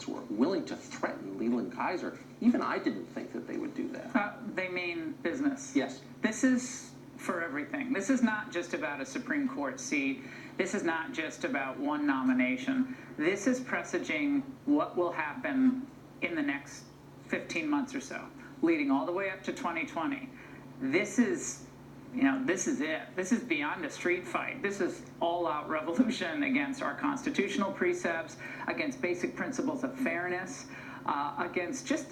Democrats were willing to threaten Leland Kaiser. Even I didn't think that they would do that. They mean business. Yes. This is for everything. This is not just about a Supreme Court seat. This is not just about one nomination. This is presaging what will happen in the next 15 months or so, leading all the way up to 2020. This is, this is it. This is beyond a street fight. This is all-out revolution against our constitutional precepts, against basic principles of fairness, against just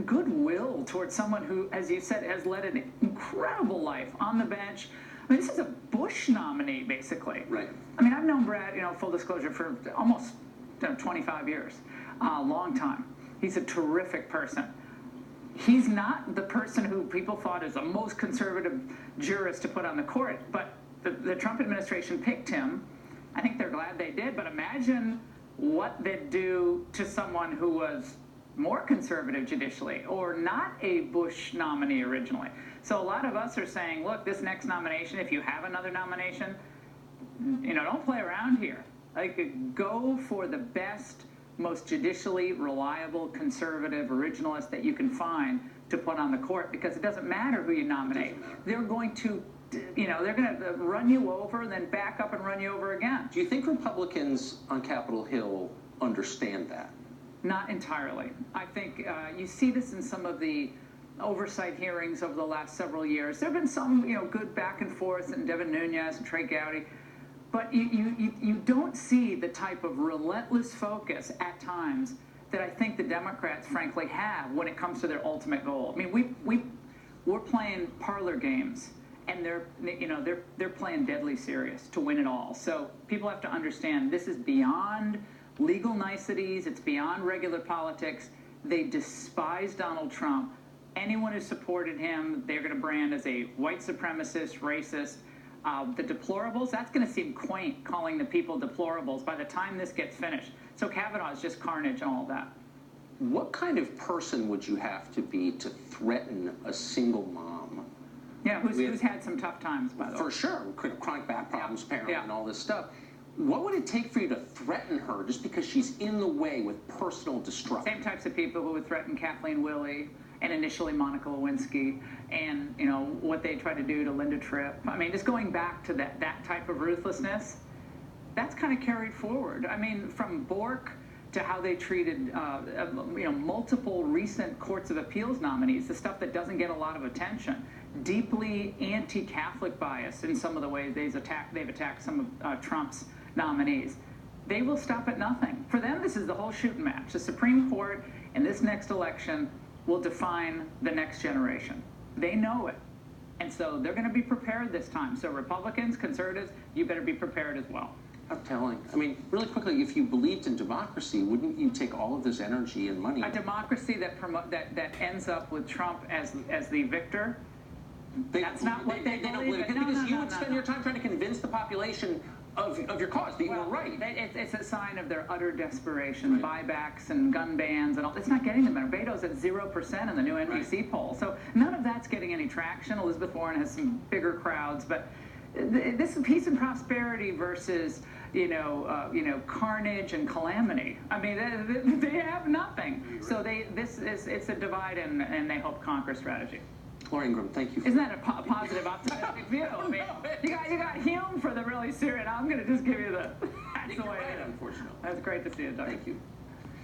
goodwill towards someone who, as you said, has led an incredible life on the bench. I mean, this is a Bush nominee, basically. Right. I mean, I've known Brad, full disclosure, for almost 25 years, a long time. He's a terrific person. He's not the person who people thought is the most conservative jurist to put on the court, but the Trump administration picked him. I think they're glad they did, but imagine what they'd do to someone who was more conservative judicially or not a Bush nominee originally. So a lot of us are saying, look, this next nomination, if you have another nomination, don't play around here. Go for the best, most judicially reliable, conservative, originalist that you can find to put on the court, because it doesn't matter who you nominate. They're going to, they're going to run you over and then back up and run you over again. Do you think Republicans on Capitol Hill understand that? Not entirely. I think you see this in some of the oversight hearings over the last several years. There have been some, good back and forth, and Devin Nunes and Trey Gowdy. But you don't see the type of relentless focus at times that I think the Democrats, frankly, have when it comes to their ultimate goal. I mean, we're playing parlor games, and they're playing deadly serious to win it all. So people have to understand this is beyond legal niceties. It's beyond regular politics. They despise Donald Trump. Anyone who supported him, they're going to brand as a white supremacist, racist. The deplorables, that's going to seem quaint, calling the people deplorables by the time this gets finished. So Kavanaugh is just carnage and all that. What kind of person would you have to be to threaten a single mom? Yeah, who's had some tough times, by the way. For sure. Chronic back problems, apparently, and all this stuff. What would it take for you to threaten her just because she's in the way with personal destruction? Same types of people who would threaten Kathleen Willey and initially Monica Lewinsky, and what they tried to do to Linda Tripp. I mean, just going back to that type of ruthlessness, that's kind of carried forward. I mean, from Bork to how they treated multiple recent courts of appeals nominees, the stuff that doesn't get a lot of attention. Deeply anti-Catholic bias in some of the ways they've attacked some of Trump's nominees. They will stop at nothing. For them, this is the whole shooting match. The Supreme Court in this next election will define the next generation. They know it. And so they're going to be prepared this time. So Republicans, conservatives, you better be prepared as well. I'm telling. I mean, really quickly, if you believed in democracy, wouldn't you take all of this energy and money? A democracy that ends up with Trump as the victor. That's not what they believe. Because you would spend your time trying to convince the population of your cause, that you were right. It's a sign of their utter desperation, buybacks and gun bans and all. It's not getting them there. Beto's at 0% in the new NBC poll. So none of that's getting any traction. Elizabeth Warren has some bigger crowds, but this is peace and prosperity versus, carnage and calamity. I mean, they have nothing. So it's a divide and they hope conquer strategy. Laura Ingraham, thank you. Isn't that a positive, optimistic view? I mean, you got Hume for the really serious. I'm going to just give you the. That's the way it is, unfortunately. That's great to see you, Doug. Thank you.